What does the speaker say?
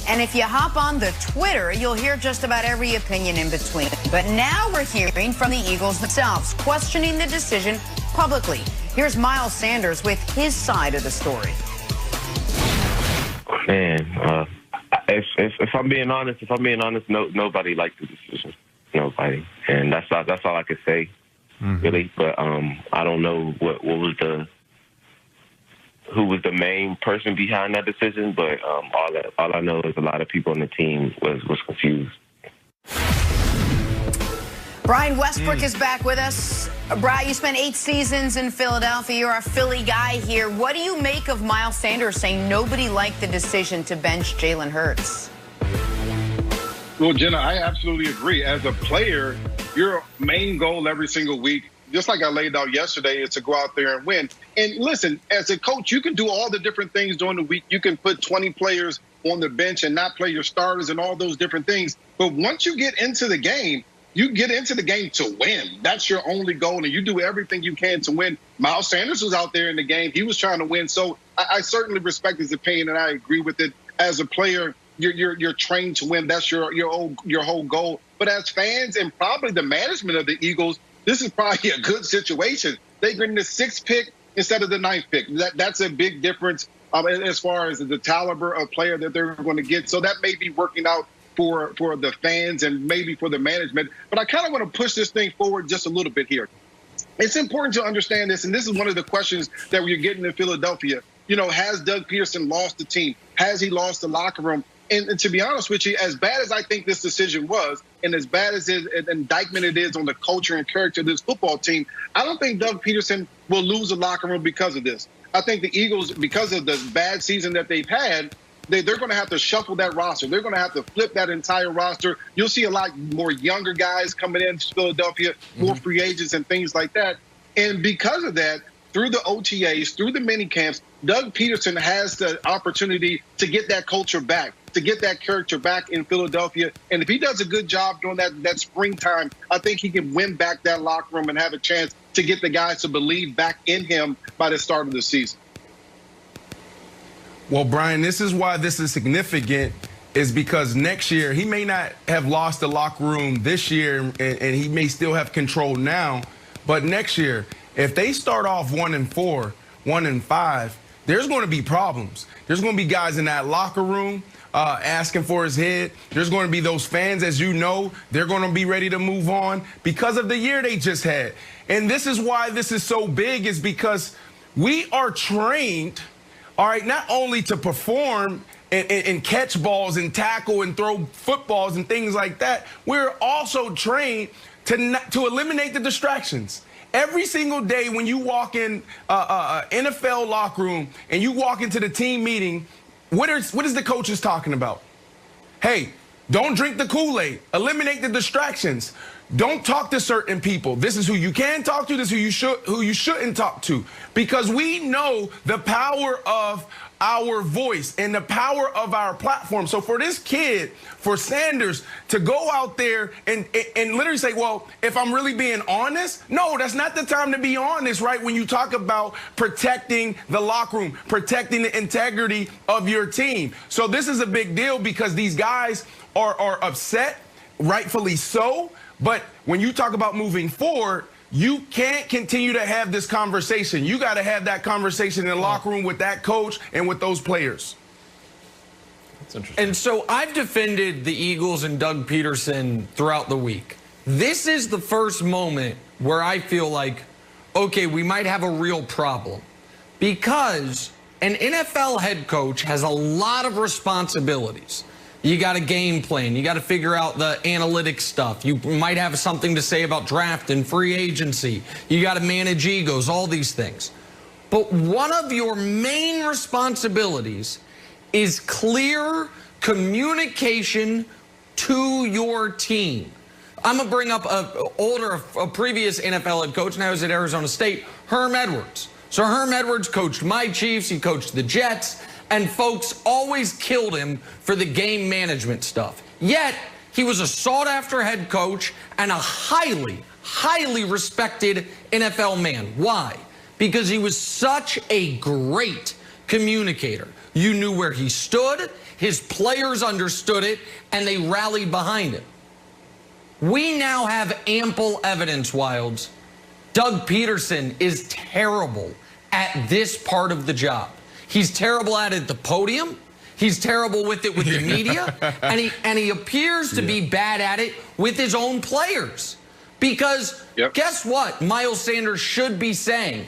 And if you hop on the Twitter, you'll hear just about every opinion in between. But now we're hearing from the Eagles themselves, questioning the decision publicly. Here's Miles Sanders with his side of the story. Man, if I'm being honest, nobody liked the decision. Nobody, and that's all I could say, really. But I don't know who was the main person behind that decision. But all I know is a lot of people on the team was confused. Brian Westbrook is back with us. Brian, you spent 8 seasons in Philadelphia. You're a Philly guy here. What do you make of Miles Sanders saying nobody liked the decision to bench Jalen Hurts? Well, Jenna, I absolutely agree. As a player, your main goal every single week, just like I laid out yesterday, is to go out there and win. And listen, as a coach, you can do all the different things during the week. You can put 20 players on the bench and not play your starters and all those different things. But once you get into the game, you get into the game to win. That's your only goal, and you do everything you can to win. Miles Sanders was out there in the game. He was trying to win. So I certainly respect his opinion, and I agree with it. As a player, you're trained to win. That's your whole goal. But as fans and probably the management of the Eagles, this is probably a good situation. They getting the 6th pick instead of the 9th pick. That's a big difference as far as the caliber of player that they're going to get. So that may be working out for the fans and maybe for the management. But I kind of want to push this thing forward just a little bit here. It's important to understand this, and this is one of the questions that we're getting in Philadelphia. Has Doug Pederson lost the team? Has he lost the locker room? And to be honest with you, as bad as I think this decision was, and as bad as an indictment it is on the culture and character of this football team, I don't think Doug Pederson will lose the locker room because of this. I think the Eagles, because of the bad season that they've had, they're going to have to shuffle that roster. They're going to have to flip that entire roster. You'll see a lot more younger guys coming into Philadelphia, more free agents and things like that. And because of that, through the OTAs, through the mini camps, Doug Pederson has the opportunity to get that culture back, to get that character back in Philadelphia. And if he does a good job during that springtime, I think he can win back that locker room and have a chance to get the guys to believe back in him by the start of the season. Well, Brian, this is why this is significant, is because next year he may not have lost the locker room this year, and he may still have control now. But next year, if they start off 1-4, 1-5, there's going to be problems. There's going to be guys in that locker room asking for his head. There's going to be those fans, as you know, they're going to be ready to move on because of the year they just had. And this is why this is so big, is because we are trained, all right, not only to perform and catch balls and tackle and throw footballs and things like that, we're also trained to eliminate the distractions. Every single day when you walk in NFL locker room and you walk into the team meeting, what is the coaches talking about? Hey, don't drink the Kool-Aid. Eliminate the distractions. Don't talk to certain people. This is who you can talk to. This is who you shouldn't talk to. Because we know the power of our voice and the power of our platform. So for this kid, for Sanders, to go out there and literally say, well, if I'm really being honest, no, that's not the time to be honest, right? When you talk about protecting the locker room, protecting the integrity of your team. So this is a big deal because these guys are upset, rightfully so. But when you talk about moving forward, you can't continue to have this conversation. You got to have that conversation in the locker room with that coach and with those players. That's interesting. And so I've defended the Eagles and Doug Pederson throughout the week. This is the first moment where I feel like, okay, we might have a real problem. Because an NFL head coach has a lot of responsibilities. You got a game plan. You got to figure out the analytics stuff. You might have something to say about draft and free agency. You got to manage egos, all these things. But one of your main responsibilities is clear communication to your team. I'm going to bring up a previous NFL head coach, now he's at Arizona State, Herm Edwards. So Herm Edwards coached my Chiefs, he coached the Jets, and folks always killed him for the game management stuff. Yet, he was a sought-after head coach and a highly, highly respected NFL man. Why? Because he was such a great communicator. You knew where he stood. His players understood it, and they rallied behind him. We now have ample evidence, Wilds. Doug Pederson is terrible at this part of the job. He's terrible at it at the podium. He's terrible with it with the media. And he appears to be bad at it with his own players. Because guess what Miles Sanders should be saying?